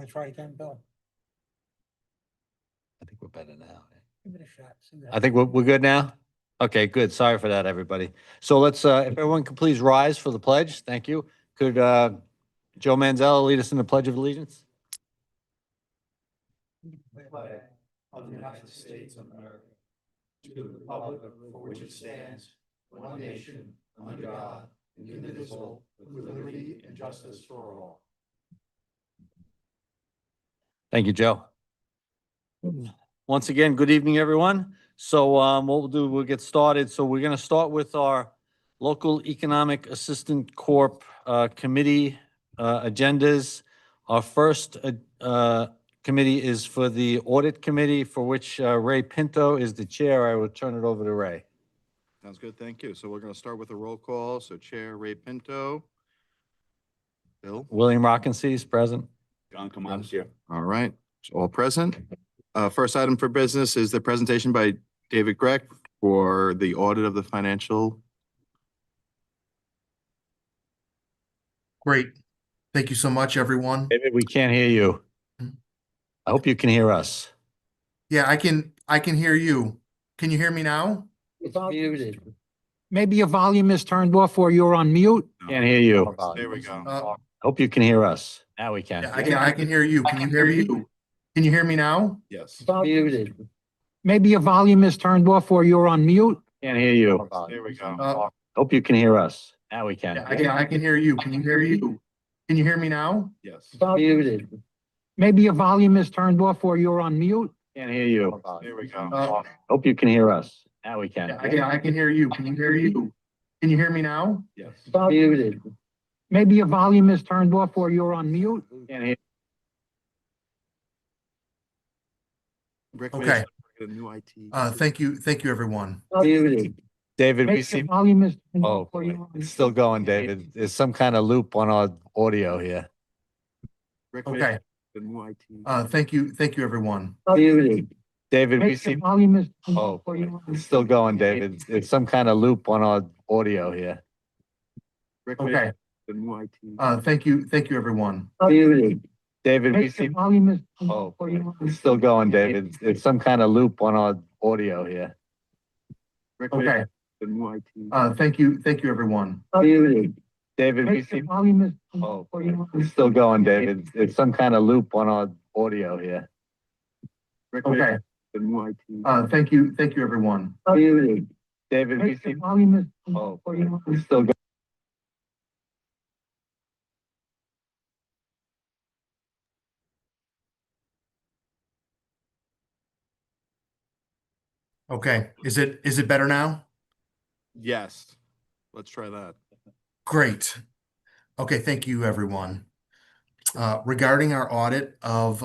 to try again, Bill? I think we're better now. Give it a shot. See what I think we're good now? Okay, good. Sorry for that, everybody. So let's, if everyone could please rise for the pledge. Thank you. Could Joe Manzella lead us in the Pledge of Allegiance? flag of the United States of America, to the republic for which it stands, one nation, under God, indivisible, with liberty and justice for all. Thank you, Joe. Once again, good evening, everyone. So what we'll do, we'll get started. So we're going to start with our Local Economic Assistant Corp committee agendas. Our first committee is for the Audit Committee, for which Ray Pinto is the chair. I will turn it over to Ray. Sounds good, thank you. So we're going to start with a roll call. So Chair Ray Pinto. Bill? William Rockensie is present. John Commons here. All right, so all present. First item for business is the presentation by David Greck for the audit of the financial. Great. Thank you so much, everyone. David, we can't hear you. I hope you can hear us. Yeah, I can hear you. Can you hear me now? It's muted. Maybe your volume is turned off or you're on mute. Can't hear you. There we go. Hope you can hear us. Now we can. Yeah, I can hear you. Can you hear me? Can you hear me now? Yes. Muted. Maybe your volume is turned off or you're on mute. Can't hear you. There we go. Hope you can hear us. Now we can. Yeah, I can hear you. Can you hear you? Can you hear me now? Yes. Muted. Maybe your volume is turned off or you're on mute. Can't hear you. There we go. Hope you can hear us. Now we can. Yeah, I can hear you. Can you hear you? Can you hear me now? Yes. Muted. Maybe your volume is turned off or you're on mute. Can't hear. Rick, Okay. A new IT. Thank you, everyone. Muted. David, we Maybe see. your volume is turned Oh, off or you're on it's still going, David. There's some kind of loop on our audio here. Rick, Okay. The new IT. Thank you, everyone. Muted. David, we Maybe see. your volume is turned Oh, off or you're on it's still going, David. There's some kind of loop on our audio here. Rick, Okay. The new IT. Thank you, everyone. Muted. David, we Maybe see. your volume is turned Oh, off or you're on it's still going, David. There's some kind of loop on our audio here. Rick, Okay. The new IT. Thank you, everyone. Muted. David, we Maybe see. your volume is turned Oh, off or you're on it's still going, David. There's some kind of loop on our audio here. Rick, Okay. The new IT. Thank you, everyone. Muted. David, we Maybe see. your volume is turned Oh, off or you're on it's still going. Okay. Is it better now? Yes. Let's try that. Great. Okay, thank you, everyone. Regarding our audit of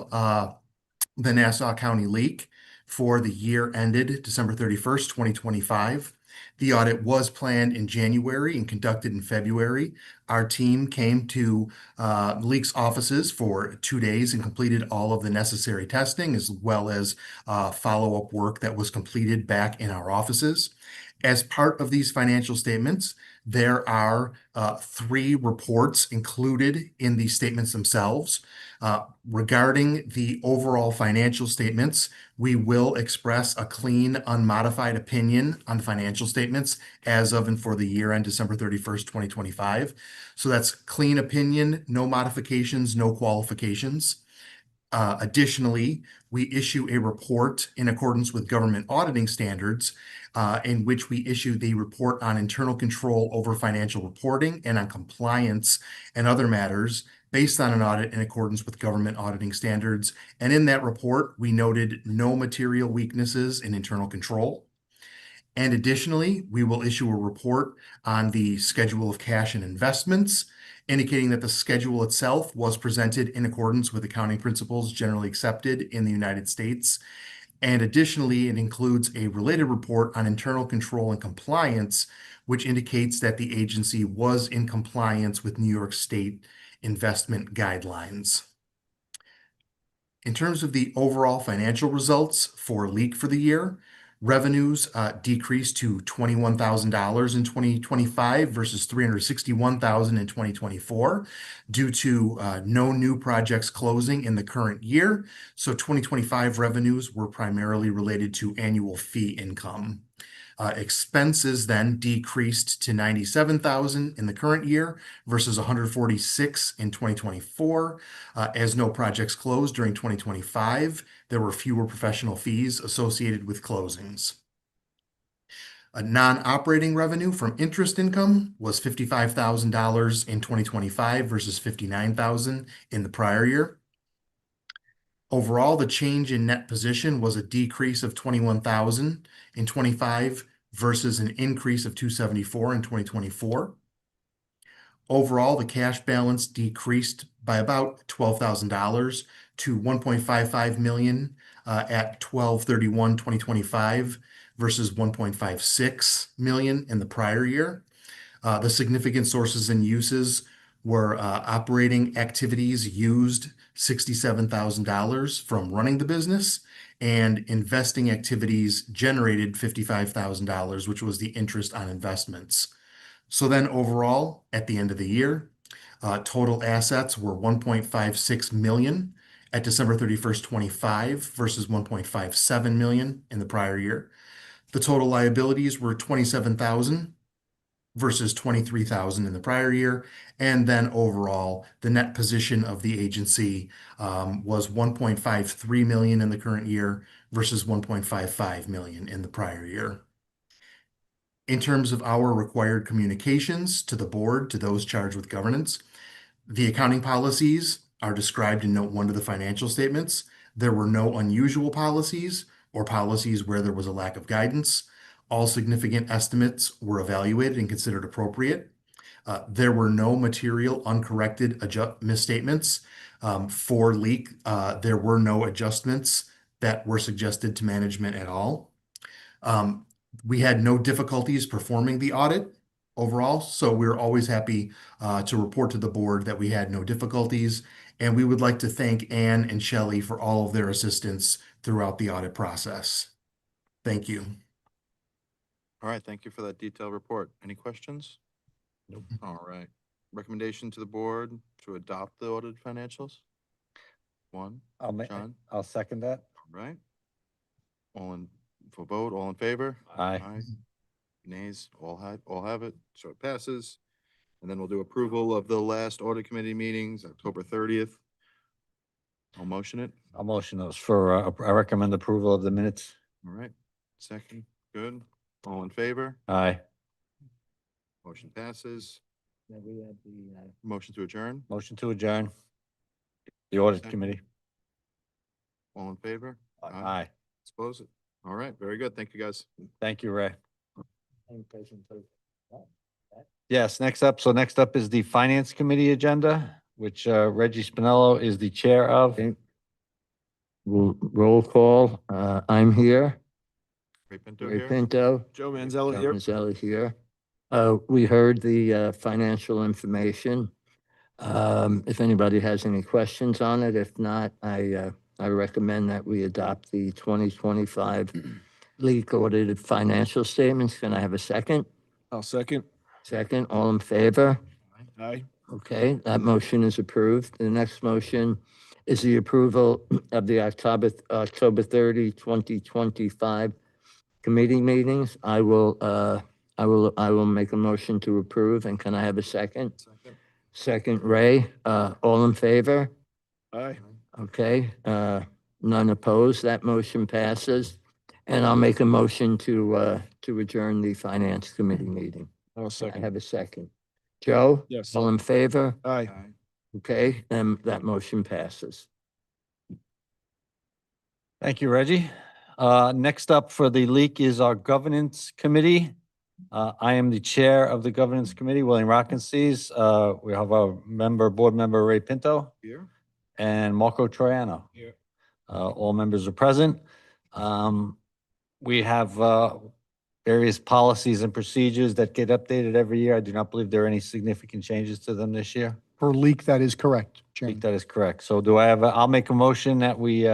the Nassau County Leak for the year ended December 31st, 2025, the audit was planned in January and conducted in February. Our team came to Leak's offices for 2 days and completed all of the necessary testing, as well as follow-up work that was completed back in our offices. As part of these financial statements, there are 3 reports included in these statements themselves. Regarding the overall financial statements, we will express a clean, unmodified opinion on the financial statements as of and for the year end December 31st, 2025. So that's clean opinion, no modifications, no qualifications. Additionally, we issue a report in accordance with government auditing standards, in which we issue the report on internal control over financial reporting and on compliance and other matters based on an audit in accordance with government auditing standards. And in that report, we noted no material weaknesses in internal control. And additionally, we will issue a report on the schedule of cash and investments, indicating that the schedule itself was presented in accordance with accounting principles generally accepted in the United States. And additionally, it includes a related report on internal control and compliance, which indicates that the agency was in compliance with New York State investment guidelines. In terms of the overall financial results for Leak for the year, Revenues decreased to $21,000 in 2025 versus $361,000 in 2024 due to no new projects closing in the current year. So 2025 revenues were primarily related to annual fee income. Expenses then decreased to $97,000 in the current year versus $146,000 in 2024. As no projects closed during 2025, there were fewer professional fees associated with closings. A non-operating revenue from interest income was $55,000 in 2025 versus $59,000 in the prior year. Overall, the change in net position was a decrease of $21,000 in 2025 versus an increase of $274,000 in 2024. Overall, the cash balance decreased by about $12,000 to $1.55 million at 12/31/2025 versus $1.56 million in the prior year. The significant sources and uses were operating activities used $67,000 from running the business, and investing activities generated $55,000, which was the interest on investments. So then overall, at the end of the year, total assets were $1.56 million at December 31st, 2025 versus $1.57 million in the prior year. The total liabilities were $27,000 versus $23,000 in the prior year. And then overall, the net position of the agency was $1.53 million in the current year versus $1.55 million in the prior year. In terms of our required communications to the board, to those charged with governance, the accounting policies are described in Note 1 to the financial statements. There were no unusual policies or policies where there was a lack of guidance. All significant estimates were evaluated and considered appropriate. There were no material uncorrected misstatements for leak. There were no adjustments that were suggested to management at all. We had no difficulties performing the audit overall, so we're always happy to report to the board that we had no difficulties, and we would like to thank Ann and Shelley for all of their assistance throughout the audit process. Thank you. All right, thank you for that detailed report. Any questions? Nope. All right. Recommendation to the board to adopt the audited financials? One, John? I'll second that. All right. For vote, all in favor? Aye. Nays, all have it, so it passes. And then we'll do approval of the last audit committee meetings, October 30th. I'll motion it. I'll motion those for, I recommend approval of the minutes. All right. Second, good. All in favor? Aye. Motion passes. Motion to adjourn. Motion to adjourn. The audit Second. committee. All in favor? Aye. Let's close it. All right, very good. Thank you, guys. Thank you, Ray. Yes, next up is the Finance Committee agenda, which Reggie Spinello is the chair of. Roll call. I'm here. Ray Pinto Ray here. Pinto. Joe Manzelli here. Manzelli here. We heard the financial information. If anybody has any questions on it, if not, I recommend that we adopt the 2025 leak audited financial statements. Can I have a second? I'll second. Second, all in favor? Aye. Okay, that motion is approved. The next motion is the approval of the October 30, 2025 committee meetings. I will make a motion to approve. And can I have a second? Second. Second, Ray. All in favor? Aye. Okay, none opposed. That motion passes. And I'll make a motion to adjourn the finance committee meeting. I'll I second. have a second. Joe? Yes. All in favor? Aye. Okay, then that motion passes. Thank you, Reggie. Next up for the leak is our governance committee. I am the chair of the governance committee, William Rockensees. We have our board member, Ray Pinto, Here. and Marco Troiano. Here. All members are present. We have various policies and procedures that get updated every year. I do not believe there are any significant changes to them this year. For leak, that is correct, I think Chairman. that is correct. So I'll make a motion that we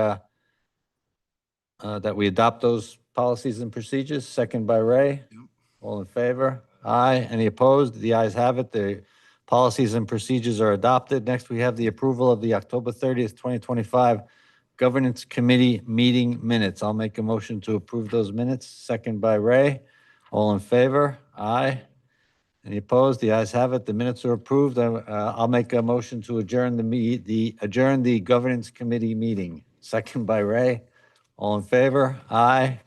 adopt those policies and procedures, second by Ray. Yep. All in favor? Aye. Any opposed? The ayes have it. The policies and procedures are adopted. Next, we have the approval of the October 30th, 2025 Governance Committee meeting minutes. I'll make a motion to approve those minutes, second by Ray. All in favor? Aye. Any opposed? The ayes have it. The minutes are approved. I'll make a motion to adjourn adjourn the Governance Committee meeting, second by Ray. All in favor? Aye.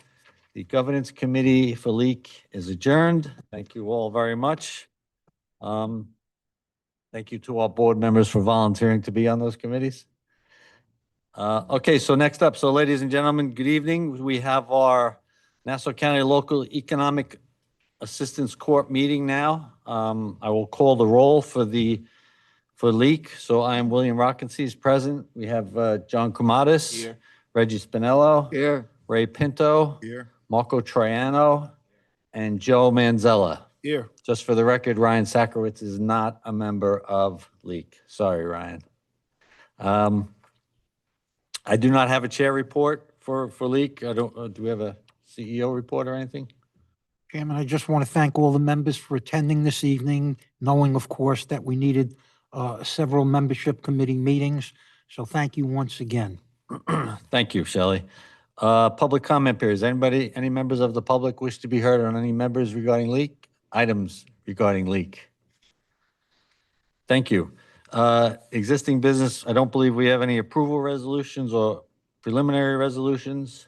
The Governance Committee for Leak is adjourned. Thank you all very much. Thank you to all board members for volunteering to be on those committees. Okay, so next up, so ladies and gentlemen, good evening. We have our Nassau County Local Economic Assistance Corp meeting now. I will call the roll for Leak. So I am William Rockensees present. We have John Kumatis. Here. Reggie Spinello. Here. Ray Pinto. Here. Marco Troiano. And Joe Manzella. Here. Just for the record, Ryan Sakowitz is not a member of Leak. Sorry, Ryan. I do not have a chair report for Leak. I don't, do we have a CEO report or anything? Chairman, I just want to thank all the members for attending this evening, knowing, of course, that we needed several membership committee meetings. So thank you once again. Thank you, Shelley. Public comment period. Any members of the public wish to be heard on any members regarding items regarding Leak? Thank you. Existing business, I don't believe we have any approval resolutions or preliminary resolutions.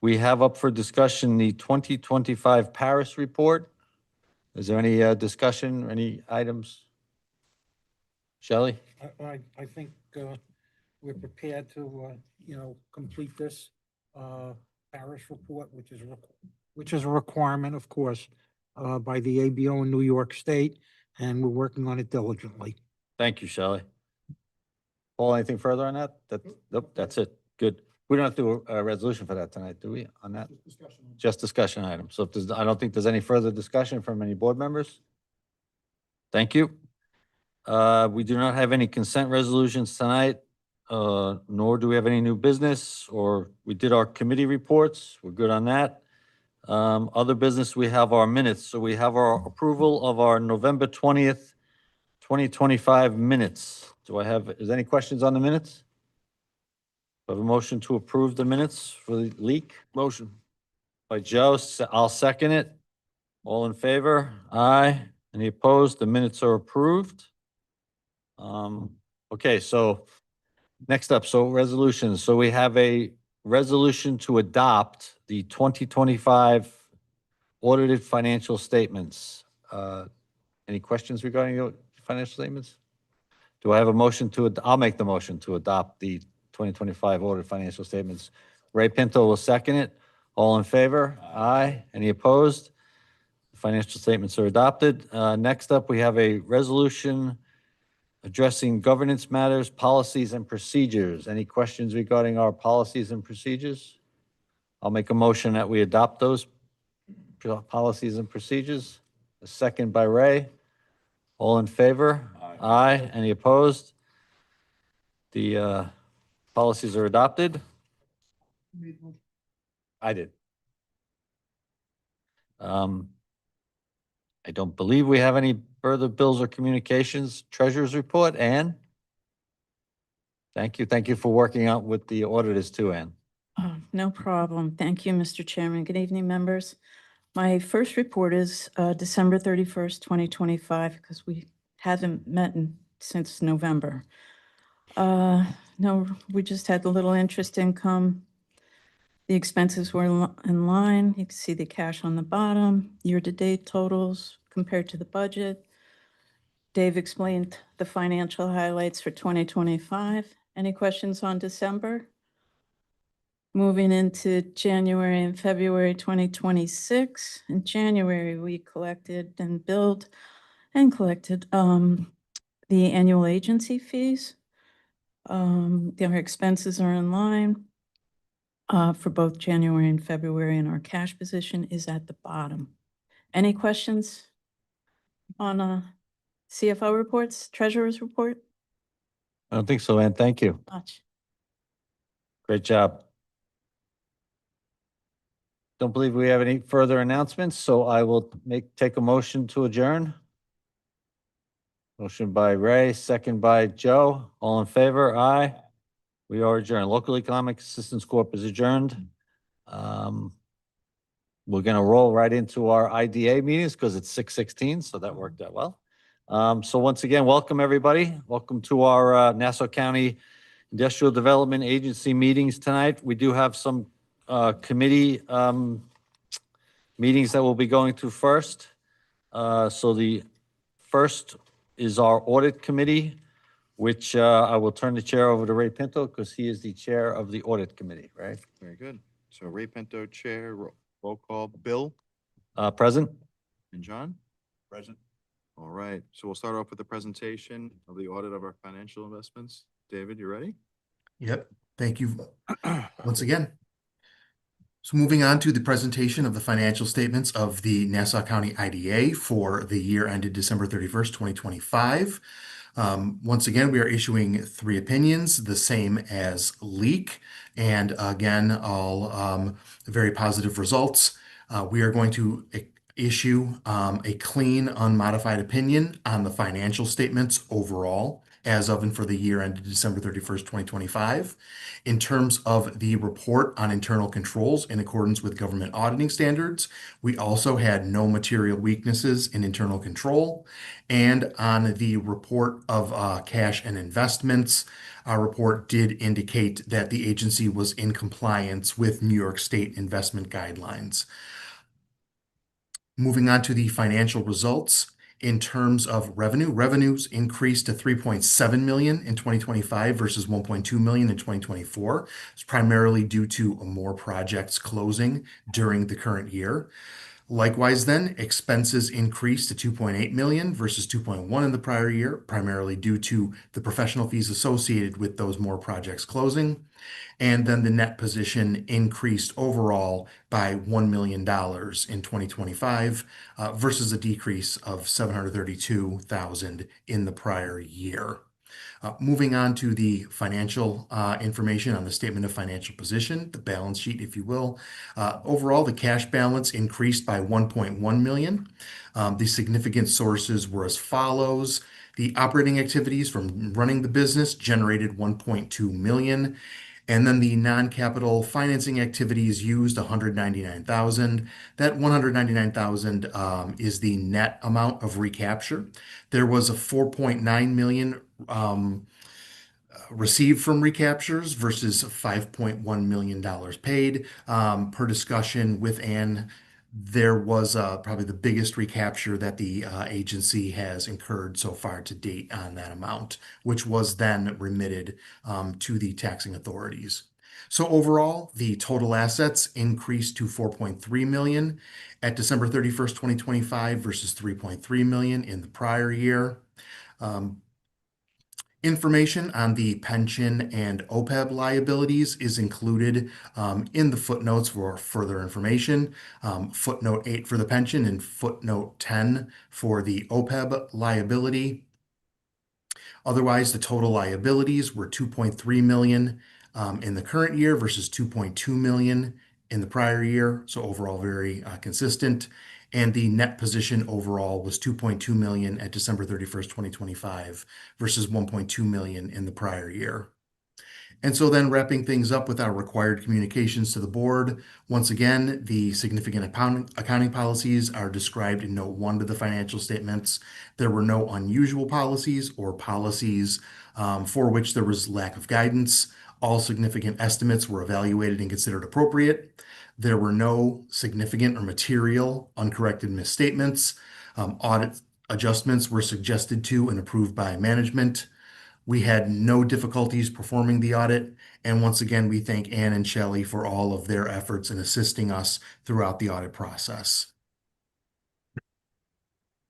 We have up for discussion the 2025 Paris report. Is there any discussion, any items? Shelley? I think we're prepared to, complete this Paris report, which is a requirement, of course, by the ABO in New York State, and we're working on it diligently. Thank you, Shelley. Paul, anything further on that? Nope, that's it. Good. We don't have to do a resolution for that tonight, do we, on that? Just discussion item. So if I don't think there's any further discussion from any board members. Thank you. We do not have any consent resolutions tonight, nor do we have any new business, or we did our committee reports. We're good on that. Other business, we have our minutes. So we have our approval of our November 20th, 2025 minutes. Is there any questions on the minutes? I have a motion to approve the minutes for the Leak. Motion. By Joe, I'll second it. All in favor? Aye. Any opposed? The minutes are approved. Okay, so next up, so resolutions. So we have a resolution to adopt the 2025 audited financial statements. Any questions regarding the financial statements? Do I have a motion I'll make the motion to adopt the 2025 audited financial statements. Ray Pinto will second it. All in favor? Aye. Any opposed? The financial statements are adopted. Next up, we have a resolution addressing governance matters, policies, and procedures. Any questions regarding our policies and procedures? I'll make a motion that we adopt those policies and procedures. A second by Ray. All in favor? Aye. Any opposed? The policies are adopted. I did. I don't believe we have any further bills or communications. Treasurer's report, Ann? Thank you. Thank you for working out with the auditors too, Ann. Oh, no problem. Thank you, Mr. Chairman. Good evening, members. My first report is December 31st, 2025, because we haven't met since November. No, we just had a little interest income. The expenses were in line. You can see the cash on the bottom, year-to-date totals compared to the budget. Dave explained the financial highlights for 2025. Any questions on December? Moving into January and February 2026. In January, we collected and billed and collected the annual agency fees. Our expenses are in line for both January and February, and our cash position is at the bottom. Any questions on CFO reports, treasurer's report? I don't think so, Ann. Thank you. Much. Great job. don't believe we have any further announcements, so I will take a motion to adjourn. Motion by Ray, second by Joe. All in favor? Aye. We are adjourned. Local Economic Assistance Corp is adjourned. We're gonna roll right into our IDA meetings because it's 6:16, so that worked out well. So once again, welcome everybody. Welcome to our Nassau County Industrial Development Agency meetings tonight. We do have some committee meetings that we'll be going through first. So the first is our Audit Committee, which I will turn the chair over to Ray Pinto because he is the chair of the Audit Committee, right? Very good. So Ray Pinto, Chair, roll call, Bill Present? and John? Present. All right, so we'll start off with the presentation of the audit of our financial investments. David, you ready? Yep, thank you once again. So moving on to the presentation of the financial statements of the Nassau County IDA for the year ended December 31st, 2025. Once again, we are issuing 3 opinions, the same as leak. And again, all very positive results. We are going to issue a clean, unmodified opinion on the financial statements overall as of and for the year ended December 31st, 2025. In terms of the report on internal controls in accordance with government auditing standards, we also had no material weaknesses in internal control. And on the report of cash and investments, our report did indicate that the agency was in compliance with New York State investment guidelines. Moving on to the financial results. In terms of revenues increased to $3.7 million in 2025 versus $1.2 million in 2024. It's primarily due to more projects closing during the current year. Likewise, then, expenses increased to $2.8 million versus $2.1 million in the prior year, primarily due to the professional fees associated with those more projects closing. And then the net position increased overall by $1 million in 2025 versus a decrease of $732,000 in the prior year. Moving on to the financial information on the statement of financial position, the balance sheet, if you will. Overall, the cash balance increased by $1.1 million. The significant sources were as follows. The operating activities from running the business generated $1.2 million. And then the non-capital financing activities used $199,000. That $199,000 is the net amount of recapture. There was a $4.9 million received from recaptures versus $5.1 million paid. Per discussion with Ann, there was probably the biggest recapture that the agency has incurred so far to date on that amount, which was then remitted to the taxing authorities. So overall, the total assets increased to $4.3 million at December 31st, 2025 versus $3.3 million in the prior year. Information on the pension and OPEB liabilities is included in the footnotes for further information. Footnote 8 for the pension and footnote 10 for the OPEB liability. Otherwise, the total liabilities were $2.3 million in the current year versus $2.2 million in the prior year. So overall, very consistent. And the net position overall was $2.2 million at December 31st, 2025 versus $1.2 million in the prior year. And so then wrapping things up with our required communications to the board. Once again, the significant accounting policies are described in note 1 to the financial statements. There were no unusual policies or policies for which there was lack of guidance. All significant estimates were evaluated and considered appropriate. There were no significant or material uncorrected misstatements. Audit adjustments were suggested to and approved by management. We had no difficulties performing the audit. And once again, we thank Ann and Shelley for all of their efforts in assisting us throughout the audit process.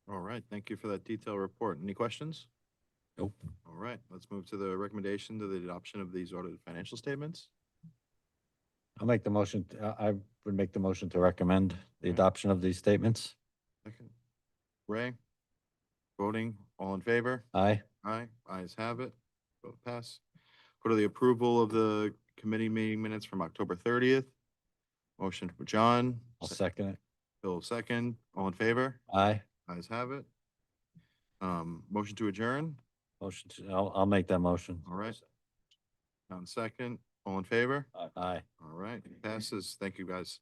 All right, thank you for that detailed report. Any questions? Nope. All right, let's move to the recommendation to the adoption of these audited financial statements. I'll make the motion. I would make the motion to recommend the Okay. adoption of these statements. Second. Ray? Voting, all in favor? Aye. Aye, ayes have it. Vote pass. Go to the approval of the committee meeting minutes from October 30th. Motion for John, I'll second it. Bill, second. All in favor? Aye. Ayes have it. Motion to adjourn. Motion to, I'll make that motion. All right. John, second. All in favor? Aye. All right, passes. Thank you, guys.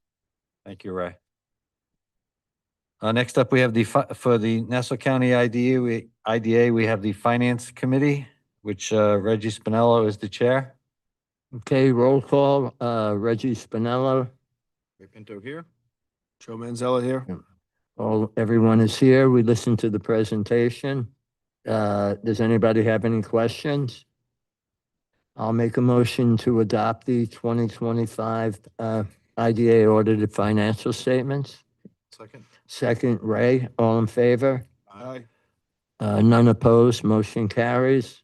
Thank you, Ray. Next up, we have for the Nassau County IDA, we have the Finance Committee, which Reggie Spinello is the chair. Okay, roll call, Reggie Spinello. Ray Pinto here. Joe Manzella here. Everyone is here. We listened to the presentation. Does anybody have any questions? I'll make a motion to adopt the 2025 IDA audited financial statements. Second. Second, Ray, all in favor? Aye. None opposed, motion carries.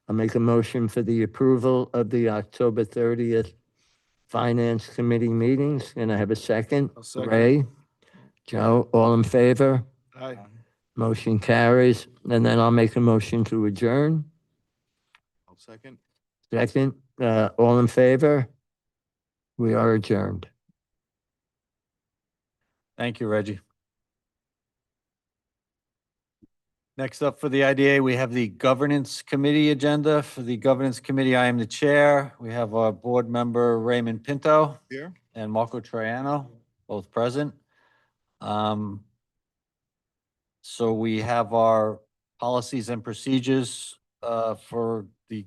I'll make a motion for the approval of the October 30th Finance Committee meetings. And I have a second. I'll second. Ray, Joe, all in favor? Aye. Motion carries. And then I'll make a motion to adjourn. I'll second. Second, all in favor? We are adjourned. Thank you, Reggie. Next up for the IDA, we have the Governance Committee agenda. For the Governance Committee, I am the chair. We have our board member Raymond Pinto Here. and Marco Troiano, both present. So we have our policies and procedures for the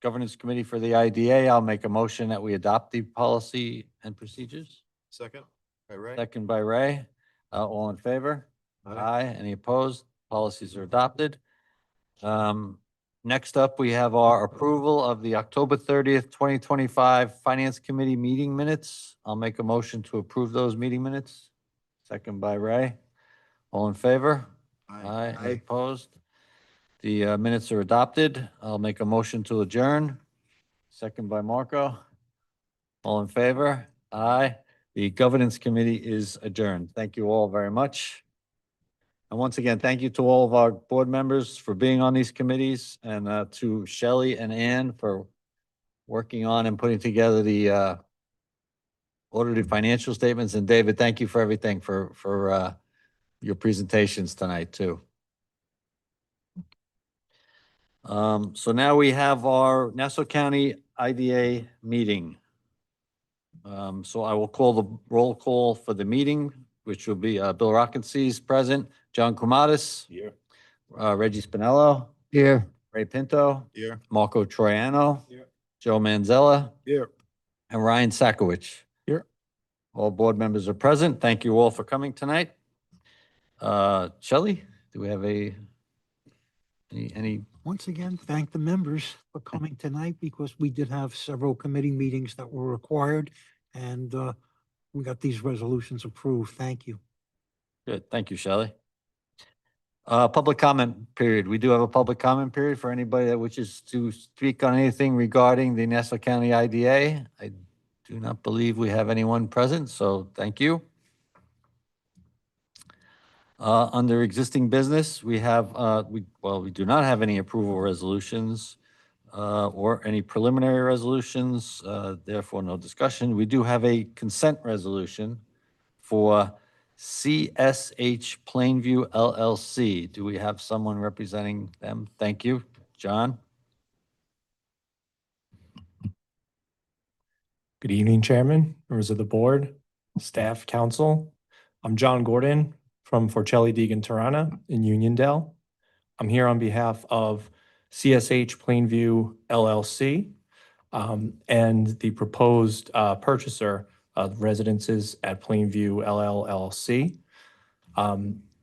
Governance Committee for the IDA. I'll make a motion that we adopt the policy and procedures. Second. By Ray. Second by Ray. All in favor? Aye. Any opposed? Policies are adopted. Next up, we have our approval of the October 30th, 2025 Finance Committee meeting minutes. I'll make a motion to approve those meeting minutes. Second by Ray. All in favor? Aye. Any opposed? The minutes are adopted. I'll make a motion to adjourn. Second by Marco. All in favor? Aye. The Governance Committee is adjourned. Thank you all very much. And once again, thank you to all of our board members for being on these committees, and to Shelley and Ann for working on and putting together the audited financial statements. And David, thank you for everything, for your presentations tonight too. So now we have our Nassau County IDA meeting. So I will call the roll call for the meeting, which will be Bill Rockensees present, John Kumatis, Here. Reggie Spinello, Here. Ray Pinto, Here. Marco Troiano, Here. Joe Manzella, Here. and Ryan Sakowicz. Here. All board members are present. Thank you all for coming tonight. Shelley, do we have any? Once again, thank the members for coming tonight, because we did have several committee meetings that were required, and we got these resolutions approved. Thank you. Good. Thank you, Shelley. Public comment period. We do have a public comment period for anybody that wishes to speak on anything regarding the Nassau County IDA. I do not believe we have anyone present, so thank you. Under existing business, we have, we do not have any approval resolutions or any preliminary resolutions, therefore no discussion. We do have a consent resolution for CSH Plainview LLC. Do we have someone representing them? Thank you. John? Good evening, Chairman, members of the board, staff, council. I'm John Gordon from Forcelli Deegan Tirana in Uniondale. I'm here on behalf of CSH Plainview LLC and the proposed purchaser of residences at Plainview LLC.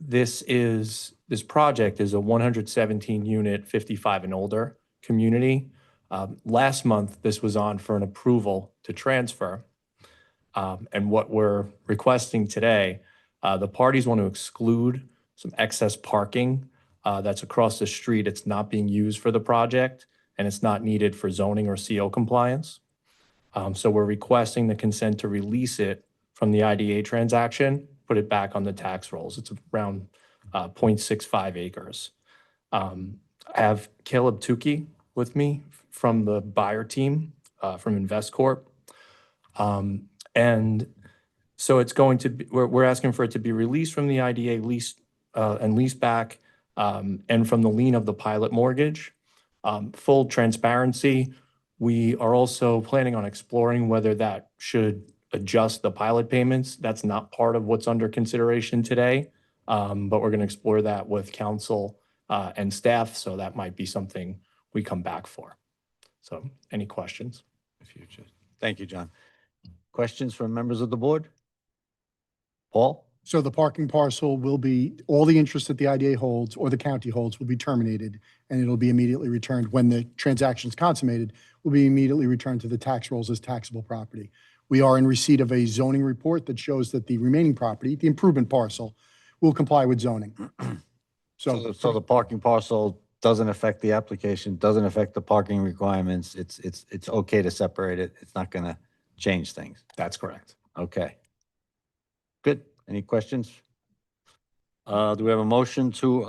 This project is a 117 unit 55 and older community. Last month, this was on for an approval to transfer. And what we're requesting today, the parties want to exclude some excess parking that's across the street. It's not being used for the project, and it's not needed for zoning or CO compliance. So we're requesting the consent to release it from the IDA transaction, put it back on the tax rolls. It's around 0.65 acres. I have Caleb Tukey with me from the buyer team from InvestCorp. And So it's going to be, we're asking for it to be released from the IDA lease and lease back and from the lien of the pilot mortgage. Full transparency, we are also planning on exploring whether that should adjust the pilot payments. That's not part of what's under consideration today, but we're going to explore that with council and staff. So that might be something we come back for. So any questions? Future. Thank you, John. Questions from members of the board? Paul? So the parking parcel will be, all the interest that the IDA holds or the county holds will be terminated, and it'll be immediately returned when the transaction's consummated, will be immediately returned to the tax rolls as taxable property. We are in receipt of a zoning report that shows that the remaining property, the improvement parcel, will comply with zoning. So the parking parcel doesn't affect the application, doesn't affect the parking requirements. It's okay to separate it. It's not going to change things. That's correct. Okay. Good. Any questions? Do we have a motion to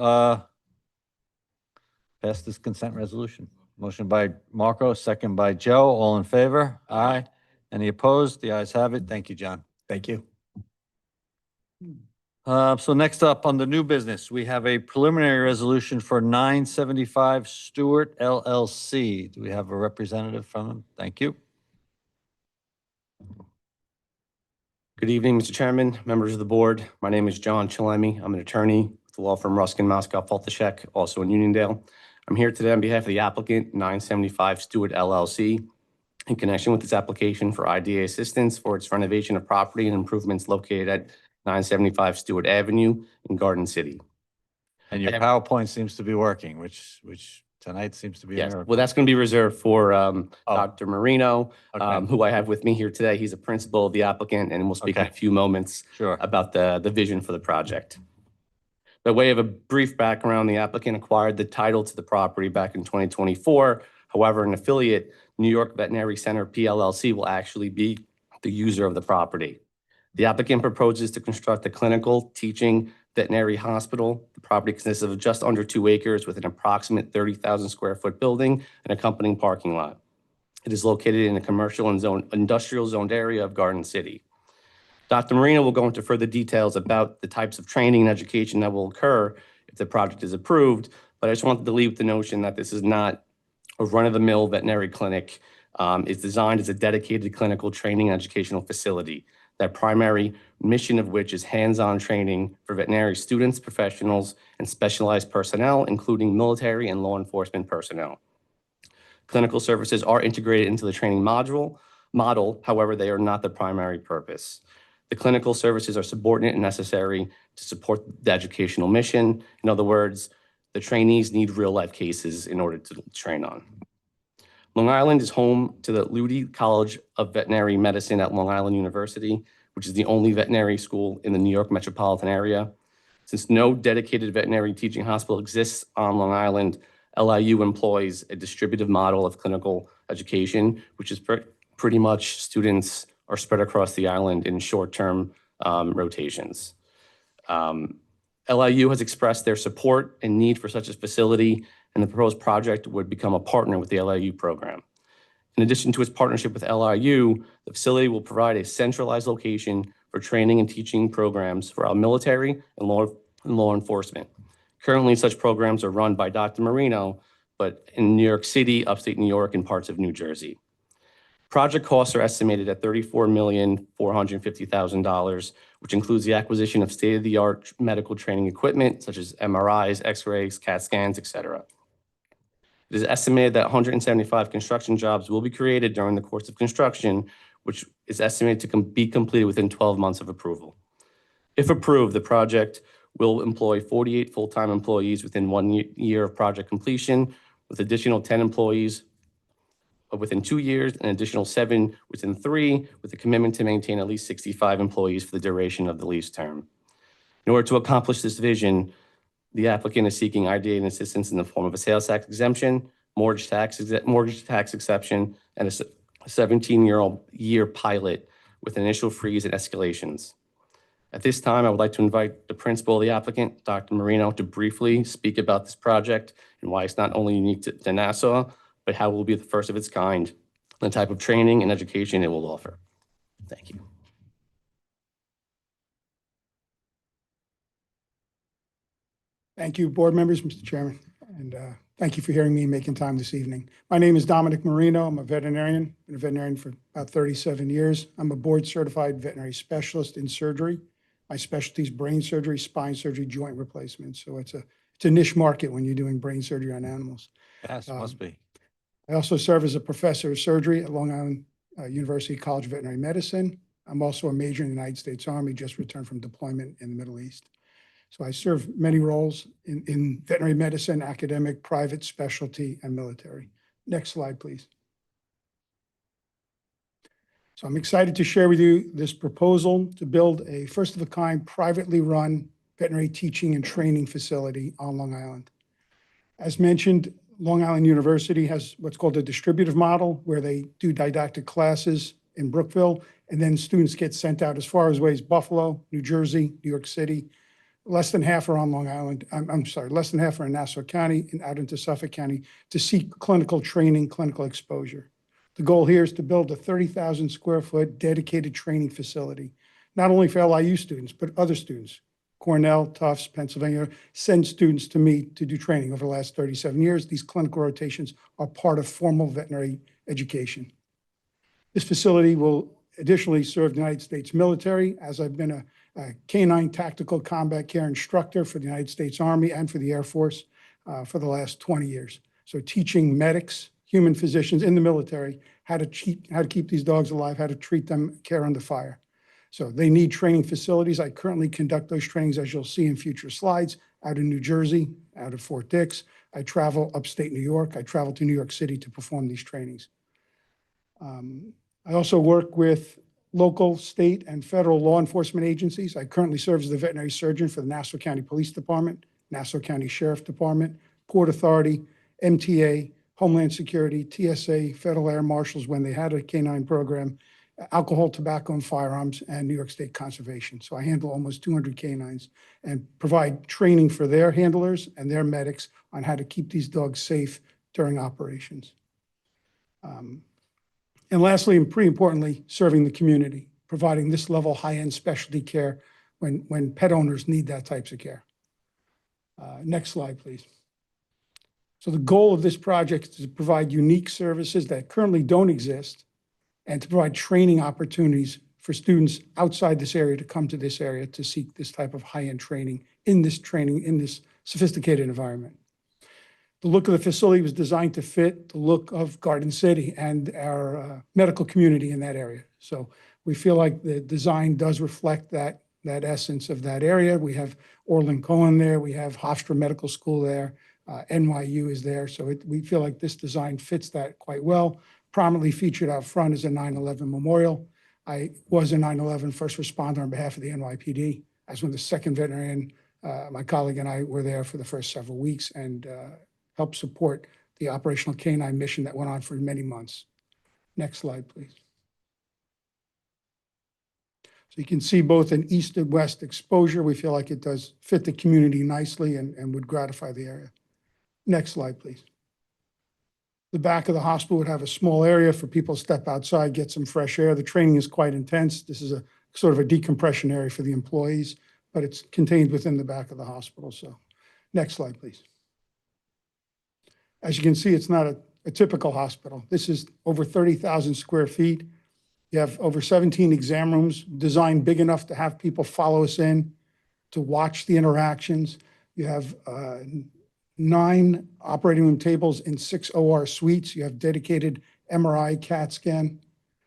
pass this consent resolution? Motion by Marco, second by Joe. All in favor? Aye. Any opposed? The ayes have it. Thank you, John. Thank you. So next up, on the new business, we have a preliminary resolution for 975 Stewart LLC. Do we have a representative from them? Thank you. Good evening, Mr. Chairman, members of the board. My name is John Chalemi. I'm an attorney with the law firm Ruskin, Moscow, Faltashek, also in Uniondale. I'm here today on behalf of the applicant, 975 Stewart LLC, in connection with this application for IDA assistance for its renovation of property and improvements located at 975 Stewart Avenue in Garden City. And your PowerPoint seems to be working, which tonight seems to be a Yes, miracle. well, that's going to be reserved for Dr. Marino, Okay. who I have with me here today. He's a principal of the applicant, and we'll speak in a Okay. few moments Sure. about the vision for the project. By way of a brief background, the applicant acquired the title to the property back in 2024. However, an affiliate, New York Veterinary Center PLLC, will actually be the user of the property. The applicant proposes to construct a clinical teaching veterinary hospital. The property consists of just under 2 acres with an approximate 30,000 square foot building and accompanying parking lot. It is located in a commercial and industrial zoned area of Garden City. Dr. Marino will go into further details about the types of training and education that will occur if the project is approved, but I just wanted to leave with the notion that this is not a run-of-the-mill veterinary clinic. It's designed as a dedicated clinical training and educational facility, that primary mission of which is hands-on training for veterinary students, professionals, and specialized personnel, including military and law enforcement personnel. Clinical services are integrated into the training model. However, they are not the primary purpose. The clinical services are subordinate and necessary to support the educational mission. In other words, the trainees need real-life cases in order to train on. Long Island is home to the Ludi College of Veterinary Medicine at Long Island University, which is the only veterinary school in the New York metropolitan area. Since no dedicated veterinary teaching hospital exists on Long Island, LIU employs a distributive model of clinical education, which is pretty much students are spread across the island in short-term rotations. LIU has expressed their support and need for such a facility, and the proposed project would become a partner with the LIU program. In addition to its partnership with LIU, the facility will provide a centralized location for training and teaching programs for our military and law enforcement. Currently, such programs are run by Dr. Marino, but in New York City, upstate New York, and parts of New Jersey. Project costs are estimated at $34,450,000, which includes the acquisition of state-of-the-art medical training equipment, such as MRIs, X-rays, CAT scans, etc. It is estimated that 175 construction jobs will be created during the course of construction, which is estimated to be completed within 12 months of approval. If approved, the project will employ 48 full-time employees within 1 year of project completion, with additional 10 employees within 2 years, an additional 7 within 3, with a commitment to maintain at least 65 employees for the duration of the lease term. In order to accomplish this vision, the applicant is seeking IDA assistance in the form of a sales tax exemption, mortgage tax exception, and a 17-year pilot with initial freeze and escalations. At this time, I would like to invite the principal of the applicant, Dr. Marino, to briefly speak about this project and why it's not only unique to Nassau, but how it will be the first of its kind, and the type of training and education it will offer. Thank you. Thank you, board members, Mr. Chairman, and thank you for hearing me and making time this evening. My name is Dominic Marino. I'm a veterinarian, been a veterinarian for about 37 years. I'm a board-certified veterinary specialist in surgery. My specialty is brain surgery, spine surgery, joint replacement. So it's a niche market when you're doing brain surgery on animals. Yes, must be. I also serve as a professor of surgery at Long Island University College of Veterinary Medicine. I'm also a major in the United States Army, just returned from deployment in the Middle East. So I serve many roles in veterinary medicine, academic, private, specialty, and military. Next slide, please. So I'm excited to share with you this proposal to build a first-of-a-kind, privately run veterinary teaching and training facility on Long Island. As mentioned, Long Island University has what's called a distributive model, where they do didactic classes in Brookville, and then students get sent out as far away as Buffalo, New Jersey, New York City. Less than half are on Long Island. I'm sorry, less than half are in Nassau County and out into Suffolk County to seek clinical training, clinical exposure. The goal here is to build a 30,000 square foot dedicated training facility, not only for LIU students, but other students. Cornell, Tufts, Pennsylvania, send students to me to do training over the last 37 years. These clinical rotations are part of formal veterinary education. This facility will additionally serve the United States military, as I've been a canine tactical combat care instructor for the United States Army and for the Air Force for the last 20 years. So teaching medics, human physicians in the military how to keep these dogs alive, how to treat them, care under fire. So they need training facilities. I currently conduct those trainings, as you'll see in future slides, out in New Jersey, out of Fort Dix. I travel upstate New York. I travel to New York City to perform these trainings. I also work with local, state, and federal law enforcement agencies. I currently serve as the veterinary surgeon for the Nassau County Police Department, Nassau County Sheriff Department, Port Authority, MTA, Homeland Security, TSA, Federal Air Marshals when they had a canine program, alcohol, tobacco, and firearms, and New York State Conservation. So I handle almost 200 canines and provide training for their handlers and their medics on how to keep these dogs safe during operations. And lastly, and pretty importantly, serving the community, providing this level high-end specialty care when pet owners need that types of care. Next slide, please. So the goal of this project is to provide unique services that currently don't exist and to provide training opportunities for students outside this area to come to this area to seek this type of high-end training in this sophisticated environment. The look of the facility was designed to fit the look of Garden City and our medical community in that area. So we feel like the design does reflect that essence of that area. We have Orland Cohen there. We have Hofstra Medical School there. NYU is there. So we feel like this design fits that quite well. Prominently featured out front is a 9/11 memorial. I was a 9/11 first responder on behalf of the NYPD. I was the second veterinarian. My colleague and I were there for the first several weeks and helped support the operational canine mission that went on for many months. Next slide, please. So you can see both an east and west exposure. We feel like it does fit the community nicely and would gratify the area. Next slide, please. The back of the hospital would have a small area for people to step outside, get some fresh air. The training is quite intense. This is a sort of a decompression area for the employees, but it's contained within the back of the hospital. So next slide, please. As you can see, it's not a typical hospital. This is over 30,000 square feet. You have over 17 exam rooms designed big enough to have people follow us in to watch the interactions. You have 9 operating room tables in 6 OR suites. You have dedicated MRI, CAT scan.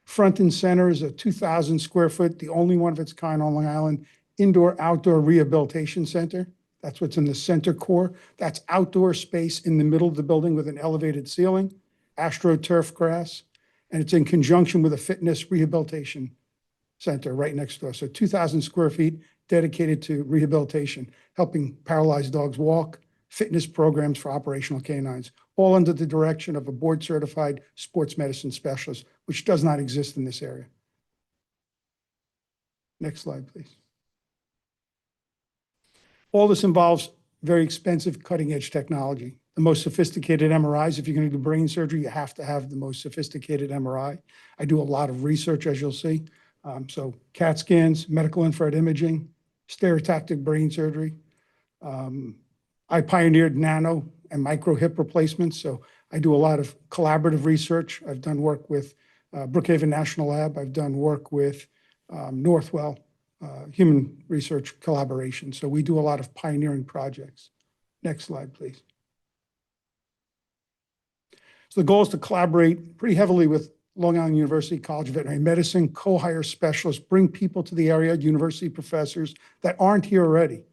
Front and center is a 2,000 square foot, the only one of its kind on Long Island, indoor-outdoor rehabilitation center. That's what's in the center core. That's outdoor space in the middle of the building with an elevated ceiling, AstroTurf grass, and it's in conjunction with a fitness rehabilitation center right next door. So 2,000 square feet dedicated to rehabilitation, helping paralyzed dogs walk, fitness programs for operational canines, all under the direction of a board-certified sports medicine specialist, which does not exist in this area. Next slide, please. All this involves very expensive cutting-edge technology. The most sophisticated MRIs, if you're going to do brain surgery, you have to have the most sophisticated MRI. I do a lot of research, as you'll see. So CAT scans, medical infrared imaging, stereotactic brain surgery, I pioneered nano and micro hip replacements, so I do a lot of collaborative research. I've done work with Brookhaven National Lab. I've done work with Northwell, human research collaboration. So we do a lot of pioneering projects. Next slide, please. So the goal is to collaborate pretty heavily with Long Island University College of Veterinary Medicine, co-hire specialists, bring people to the area, university professors that aren't here already.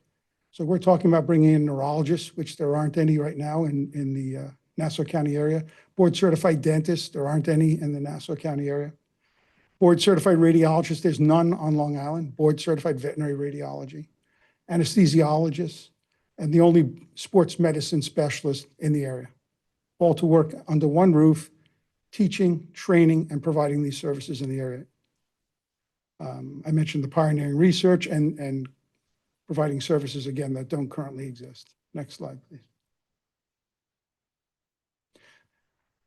So we're talking about bringing in neurologists, which there aren't any right now in the Nassau County area. Board certified dentists, there aren't any in the Nassau County area. Board certified radiologists, there's none on Long Island. Board certified veterinary radiology. Anesthesiologists, and the only sports medicine specialist in the area. All to work under one roof, teaching, training, and providing these services in the area. I mentioned the pioneering research and providing services, again, that don't currently exist. Next slide, please.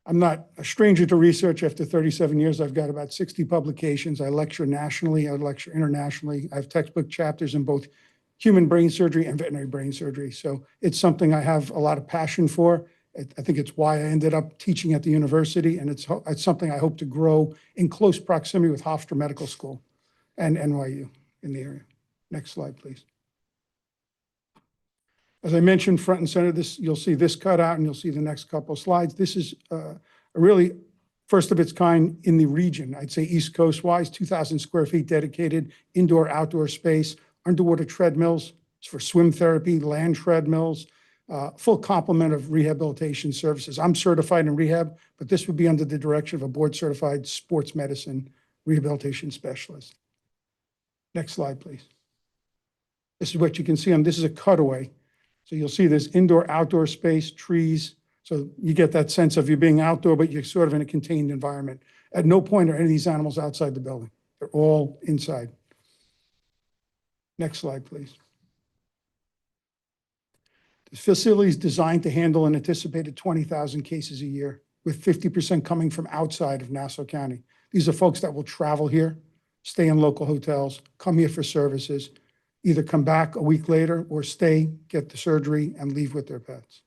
I'm not a stranger to research. After 37 years, I've got about 60 publications. I lecture nationally. I lecture internationally. I have textbook chapters in both human brain surgery and veterinary brain surgery. So it's something I have a lot of passion for. I think it's why I ended up teaching at the university, and it's something I hope to grow in close proximity with Hofstra Medical School and NYU in the area. Next slide, please. As I mentioned, front and center, you'll see this cut out, and you'll see the next couple of slides. This is a really first of its kind in the region. I'd say East Coast wise, 2,000 square feet dedicated indoor, outdoor space, underwater treadmills for swim therapy, land treadmills, full complement of rehabilitation services. I'm certified in rehab, but this would be under the direction of a board certified sports medicine rehabilitation specialist. Next slide, please. This is what you can see on, this is a cutaway. So you'll see this indoor, outdoor space, trees. So you get that sense of you being outdoor, but you're sort of in a contained environment. At no point are any of these animals outside the building. They're all inside. Next slide, please. The facility is designed to handle an anticipated 20,000 cases a year, with 50% coming from outside of Nassau County. These are folks that will travel here, stay in local hotels, come here for services, either come back a week later or stay, get the surgery, and leave with their pets.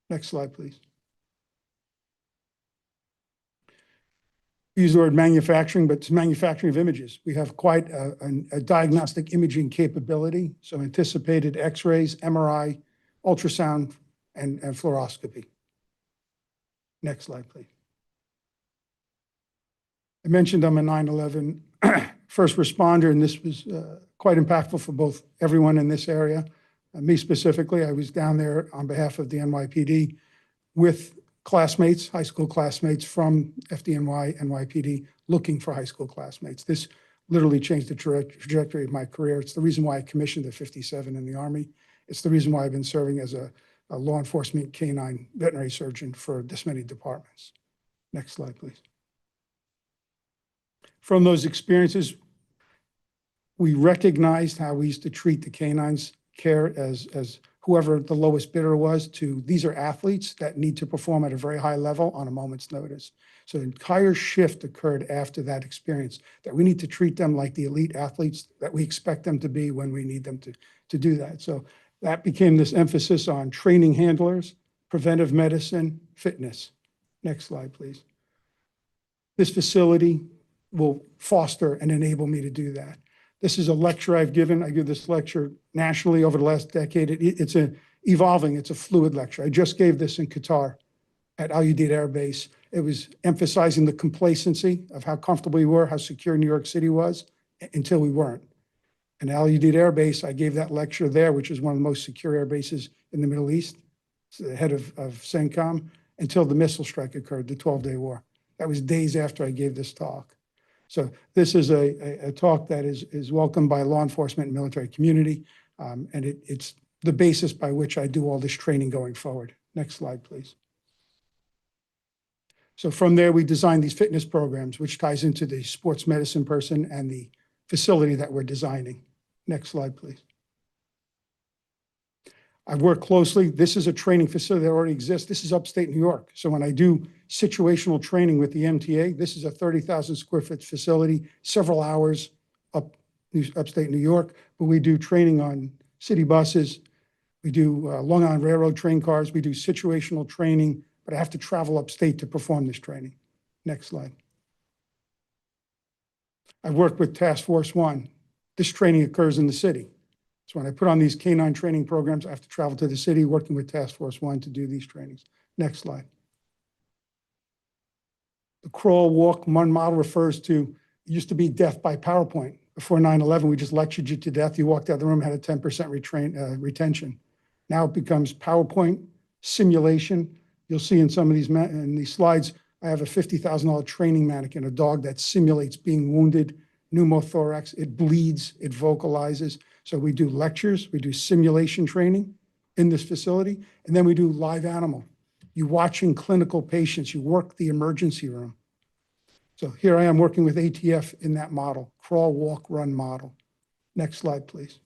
Next slide, please. We use the word manufacturing, but it's manufacturing of images. We have quite a diagnostic imaging capability, so anticipated X-rays, MRI, ultrasound, and fluoroscopy. Next slide, please. I mentioned I'm a 9/11 first responder, and this was quite impactful for both everyone in this area. Me specifically, I was down there on behalf of the NYPD with classmates, high school classmates from FDNY, NYPD, looking for high school classmates. This literally changed the trajectory of my career. It's the reason why I commissioned at 57 in the Army. It's the reason why I've been serving as a law enforcement canine veterinary surgeon for this many departments. Next slide, please. From those experiences, we recognized how we used to treat the canines care as whoever the lowest bidder was to these are athletes that need to perform at a very high level on a moment's notice. So an entire shift occurred after that experience, that we need to treat them like the elite athletes that we expect them to be when we need them to do that. So that became this emphasis on training handlers, preventive medicine, fitness. Next slide, please. This facility will foster and enable me to do that. This is a lecture I've given. I give this lecture nationally over the last decade. It's evolving. It's a fluid lecture. I just gave this in Qatar at Al Udeid Air Base. It was emphasizing the complacency of how comfortable we were, how secure New York City was, until we weren't. And Al Udeid Air Base, I gave that lecture there, which is one of the most secure air bases in the Middle East. It's the head of CENTCOM, until the missile strike occurred, the 12-day war. That was days after I gave this talk. So this is a talk that is welcomed by law enforcement and military community, and it's the basis by which I do all this training going forward. Next slide, please. So from there, we designed these fitness programs, which ties into the sports medicine person and the facility that we're designing. Next slide, please. I've worked closely. This is a training facility that already exists. This is upstate New York. So when I do situational training with the MTA, this is a 30,000 square foot facility, several hours upstate New York, but we do training on city buses. We do Long Island Railroad train cars. We do situational training, but I have to travel upstate to perform this training. Next slide. I work with Task Force One. This training occurs in the city. So when I put on these canine training programs, I have to travel to the city working with Task Force One to do these trainings. Next slide. The crawl, walk, run model refers to, it used to be death by PowerPoint. Before 9/11, we just lectured you to death. You walked out of the room, had a 10% retention. Now it becomes PowerPoint, simulation. You'll see in some of these slides, I have a $50,000 training mannequin, a dog that simulates being wounded, pneumothorax. It bleeds, it vocalizes. So we do lectures, we do simulation training in this facility, and then we do live animal. You watching clinical patients, you work the emergency room. So here I am working with ATF in that model, crawl, walk, run model. Next slide, please.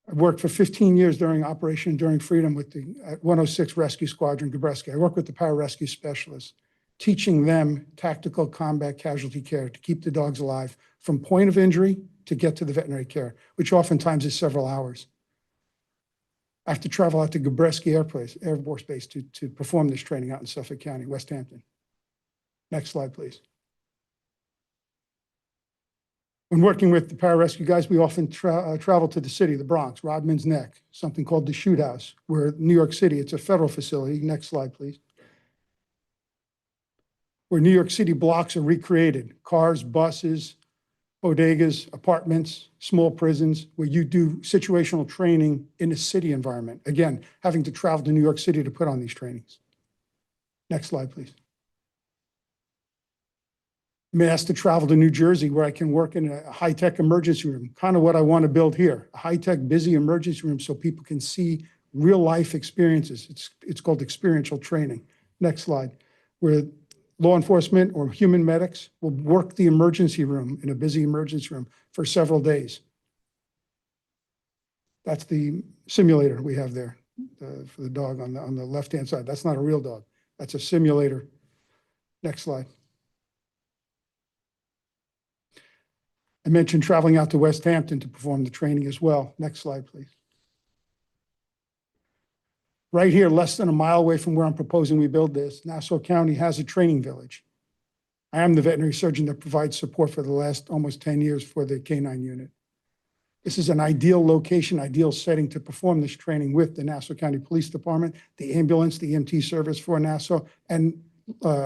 I worked for 15 years during Operation Enduring Freedom with the 106 Rescue Squadron, Gabreski. I work with the pararescue specialists, teaching them tactical combat casualty care to keep the dogs alive from point of injury to get to the veterinary care, which oftentimes is several hours. I have to travel out to Gabreski Air Force Base to perform this training out in Suffolk County, West Hampton. Next slide, please. When working with the pararescue guys, we often travel to the city, the Bronx, Rodman's Neck, something called the Shoot House, where New York City, it's a federal facility. Next slide, please. Where New York City blocks are recreated, cars, buses, bodegas, apartments, small prisons, where you do situational training in a city environment. Again, having to travel to New York City to put on these trainings. Next slide, please. I'm asked to travel to New Jersey where I can work in a high-tech emergency room, kind of what I want to build here, a high-tech, busy emergency room so people can see real-life experiences. It's called experiential training. Next slide. Where law enforcement or human medics will work the emergency room in a busy emergency room for several days. That's the simulator we have there for the dog on the left-hand side. That's not a real dog. That's a simulator. Next slide. I mentioned traveling out to West Hampton to perform the training as well. Next slide, please. Right here, less than a mile away from where I'm proposing we build this, Nassau County has a training village. I am the veterinary surgeon that provides support for the last almost 10 years for the canine unit. This is an ideal location, ideal setting to perform this training with the Nassau County Police Department, the ambulance, the EMT service for Nassau, and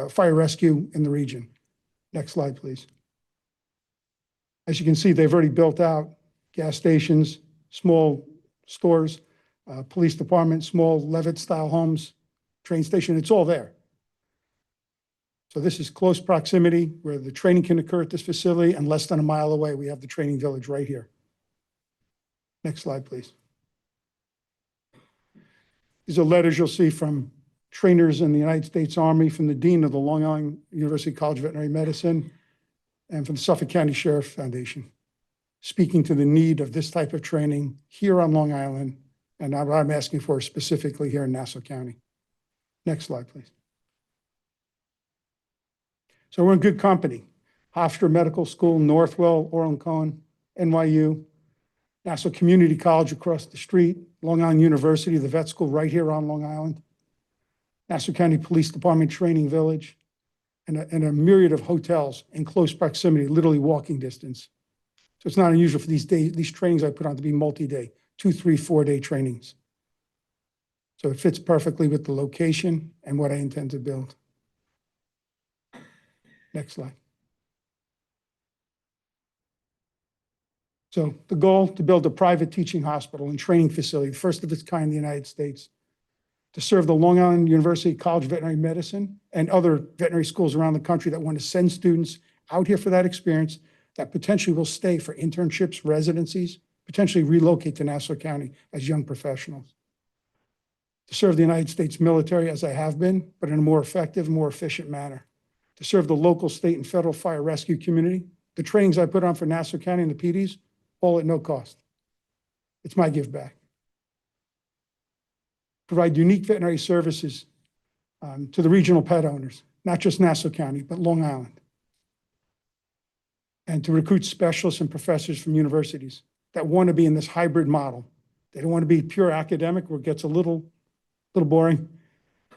fire rescue in the region. Next slide, please. As you can see, they've already built out gas stations, small stores, police department, small Levitt-style homes, train station. It's all there. So this is close proximity where the training can occur at this facility, and less than a mile away, we have the training village right here. Next slide, please. These are letters you'll see from trainers in the United States Army, from the Dean of the Long Island University College of Veterinary Medicine, and from the Suffolk County Sheriff Foundation, speaking to the need of this type of training here on Long Island, and what I'm asking for specifically here in Nassau County. Next slide, please. So we're in good company. Hofstra Medical School, Northwell, Orland Cohen, NYU, Nassau Community College across the street, Long Island University, the vet school right here on Long Island, Nassau County Police Department Training Village, and a myriad of hotels in close proximity, literally walking distance. So it's not unusual for these trainings I put on to be multi-day, 2, 3, 4-day trainings. So it fits perfectly with the location and what I intend to build. Next slide. So the goal, to build a private teaching hospital and training facility, first of its kind in the United States, to serve the Long Island University College of Veterinary Medicine and other veterinary schools around the country that want to send students out here for that experience, that potentially will stay for internships, residencies, potentially relocate to Nassau County as young professionals. To serve the United States military, as I have been, but in a more effective, more efficient manner. To serve the local, state, and federal fire rescue community. The trainings I put on for Nassau County and the PDs, all at no cost. It's my give back. Provide unique veterinary services to the regional pet owners, not just Nassau County, but Long Island. And to recruit specialists and professors from universities that want to be in this hybrid model They don't want to be pure academic where it gets a little boring.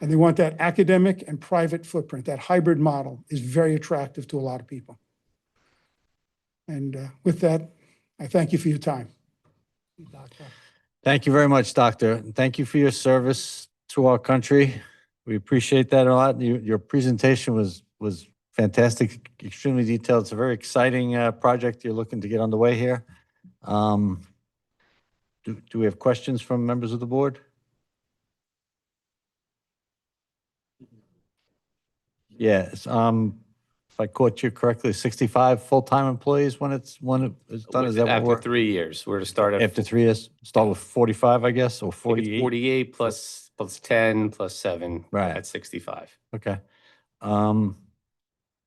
And they want that academic and private footprint. That hybrid model is very attractive to a lot of people. And with that, I thank you for your time. Doctor. Thank you very much, Doctor. And thank you for your service to our country. We appreciate that a lot. Your presentation was fantastic, extremely detailed. It's a very exciting project you're looking to get underway here. Do we have questions from members of the board? Yes, if I caught you correctly, 65 full-time employees when it's done, is that what After we're? 3 years, we're to start at After 3 years, start with 45, I guess, or 48? 48 plus 10 plus 7 Right. at 65. Okay.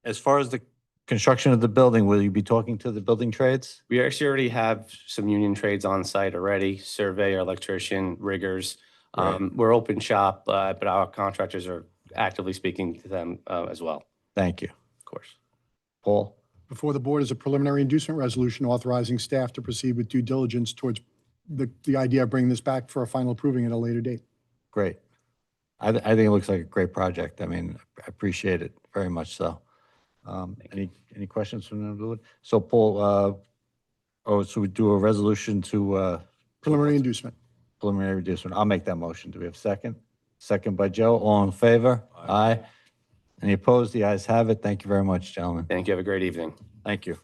As far as the construction of the building, will you be talking to the building trades? We actually already have some union trades on site already, surveyor, electrician, riggers. Right. We're open shop, but our contractors are actively speaking to them as well, Thank you. of course. Paul? Before the board is a preliminary inducement resolution authorizing staff to proceed with due diligence towards the idea of bringing this back for a final approving at a later date. Great. I think it looks like a great project. I mean, I appreciate it very much so. Any questions from the board? So Paul, so we do a resolution to Preliminary inducement. preliminary reducement. I'll make that motion. Do we have a second? Second by Joe. All in favor? Aye. Any opposed? The ayes have it. Thank you very much, gentlemen. Thank you. Have a great evening. Thank you.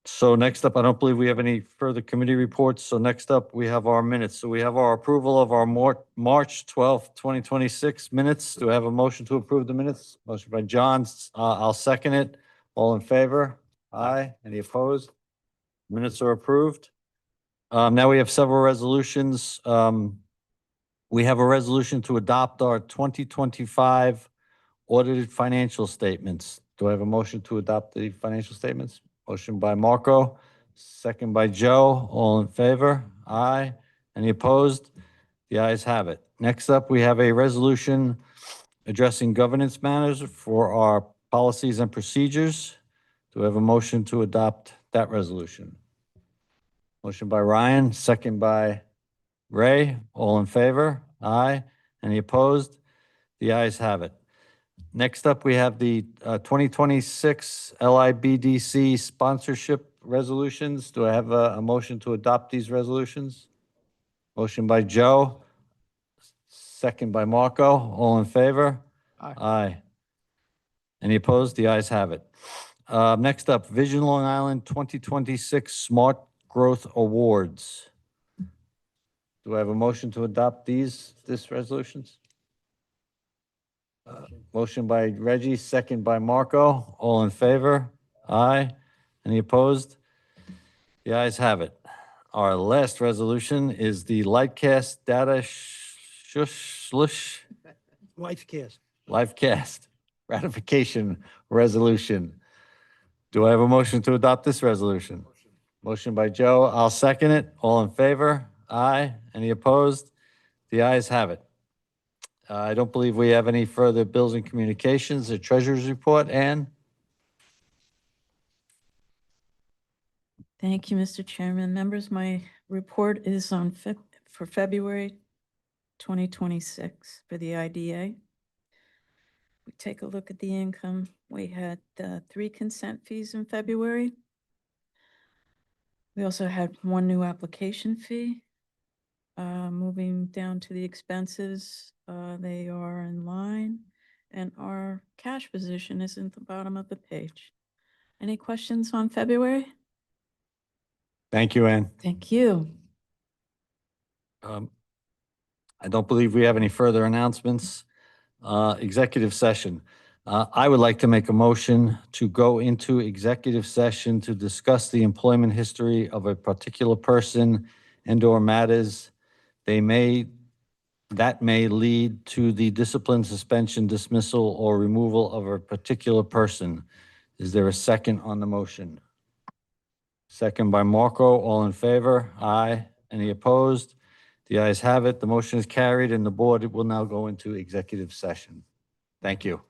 So next up, I don't believe we have any further committee reports. So next up, we have our minutes. So we have our approval of our March 12th, 2026 minutes. Do I have a motion to approve the minutes? Motion by John. I'll second it. All in favor? Aye. Any opposed? Minutes are approved. Now we have several resolutions. We have a resolution to adopt our 2025 audited financial statements. Do I have a motion to adopt the financial statements? Motion by Marco, second by Joe. All in favor? Aye. Any opposed? The ayes have it. Next up, we have a resolution addressing governance matters for our policies and procedures. Do I have a motion to adopt that resolution? Motion by Ryan, second by Ray. All in favor? Aye. Any opposed? The ayes have it. Next up, we have the 2026 LIBDC sponsorship resolutions. Do I have a motion to adopt these resolutions? Motion by Joe, second by Marco. All in favor? Aye. Any opposed? The ayes have it. Next up, Vision Long Island 2026 Smart Growth Awards. Do I have a motion to adopt these resolutions? Motion by Reggie, second by Marco. All in favor? Aye. Any opposed? The ayes have it. Our last resolution is the Lightcast Data Livecast Ratification Resolution. Do I have a motion to adopt this resolution? Motion by Joe. I'll second it. All in favor? Aye. Any opposed? The ayes have it. I don't believe we have any further bills and communications. The treasurer's report, Ann? Thank you, Mr. Chairman. Members, my report is on for February 2026 for the IDA. We take a look at the income. We had 3 consent fees in February. We also had 1 new application fee. Moving down to the expenses, they are in line, and our cash position is at the bottom of the page. Any questions on February? Thank you, Ann. Thank you. I don't believe we have any further announcements. Executive session. I would like to make a motion to go into executive session to discuss the employment history of a particular person and/or matters that may lead to the discipline, suspension, dismissal, or removal of a particular person. Is there a second on the motion? Second by Marco. All in favor? Aye. Any opposed? The ayes have it. The motion is carried, and the board will now go into executive session. Thank you.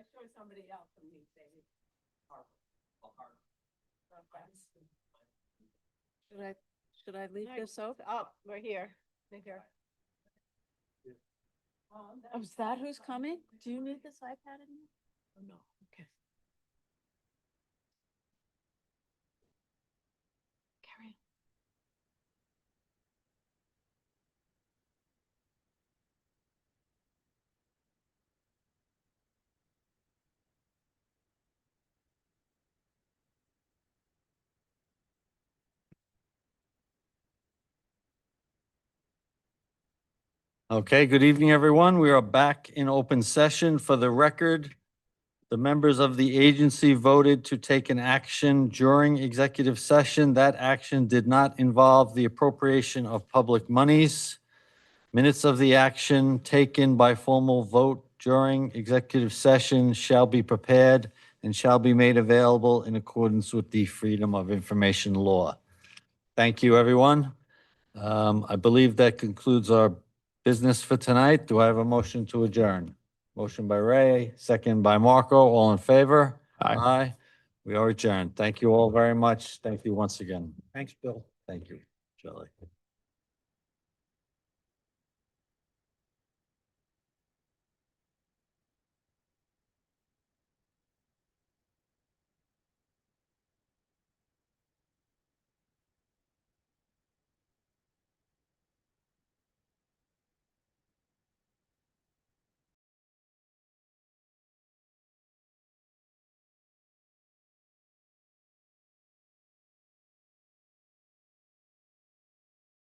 show somebody else and we say. Should I leave this open? Oh, we're here. We're here. Oh, is that who's coming? Do you need this iPad anymore? Oh, no, okay. Carry Okay, good evening, everyone. We are back in open session. For the record, the members of the agency voted to take an action during executive session. That action did not involve the appropriation of public monies. Minutes of the action taken by formal vote during executive session shall be prepared and shall be made available in accordance with the Freedom of Information Law. Thank you, everyone. I believe that concludes our business for tonight. Do I have a motion to adjourn? Motion by Ray, second by Marco. All in favor? Aye. Aye. We are adjourned. Thank you all very much. Thank you once again. Thanks, Bill. Thank you, Shelley.